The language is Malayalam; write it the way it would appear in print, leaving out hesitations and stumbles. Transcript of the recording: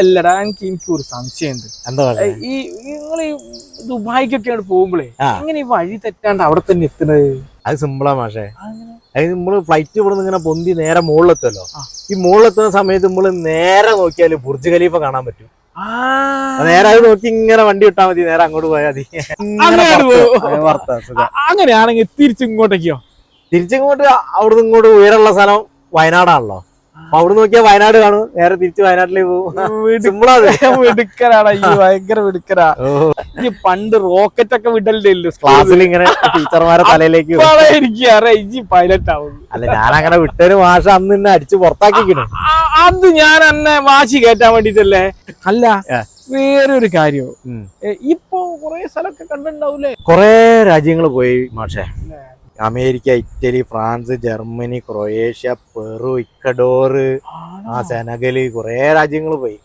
അല്ലടാ എനിക്കൊരു സംശയമുണ്ട്. എന്താ ഈ നിങ്ങൾ ഈ ദുബായിക്കൊക്കെയാണ് പോകുമ്പോഴേ എങ്ങനെ ഈ വഴി തെറ്റാണ്ട് അവിടെ തന്നെ എത്തുന്നത്? അത് സിമ്പിളാ മാഷേ. അതായത് നമ്മള് ഫ്ലൈറ്റ് ഇവിടെ നിന്ന് ഇങ്ങനെ പൊന്തി നേരെ മുകളിലെത്തുമല്ലോ. ഈ മുകളിലെത്തുന്ന സമയത്ത് നമ്മള് നേരെ നോക്കിയാല് ബുർജ് ഖലീഫ കാണാൻ പറ്റും. നേരെ അത് നോക്കി ഇങ്ങനെ വണ്ടി വിട്ടാൽ മതി, നേരെ അങ്ങോട്ട് പോയാൽ മതി. അങ്ങനെയാണെങ്കിൽ തിരിച്ചിങ്ങോട്ടേക്കോ? തിരിച്ചിങ്ങോട്ട് അവിടുന്ന് ഇങ്ങോട്ട് ഉയരമുള്ള സ്ഥലം വയനാടാണല്ലോ. അപ്പൊ അവിടെ നോക്കിയാൽ വയനാട് കാണും, നേരെ തിരിച്ച് വയനാട്ടിലേക്ക് പോകും. മിടുക്കനാണ് ഈ, ഭയങ്കര മിടുക്കനാ. ഈ പണ്ട് റോക്കറ്റ് ഒക്കെ വിടലില്ലല്ലോ ക്ലാസ്സിൽ, ഇങ്ങനെ ടീച്ചർമാരെ തലയിലേക്ക് ഈ പൈലറ്റ് ആവും. അല്ല, ഞാൻ അങ്ങനെ വിട്ടൊരു മാഷ അന്ന് എന്നെ അടിച്ച് പുറത്താക്കിക്കണു. അത് ഞാൻ എന്നെ വാശി കയറ്റാൻ വേണ്ടിട്ടല്ലേ. അല്ല, വേറൊരു കാര്യം, ഇപ്പൊ കൊറേ സ്ഥലമൊക്കെ കണ്ടിട്ടുണ്ടാവൂലേ? കൊറേ രാജ്യങ്ങൾ പോയി മാഷേ. America, Italy, France, Germany, Croatia, Peru, Ecuador, Senegal, കൊറേ രാജ്യങ്ങൾ പോയി.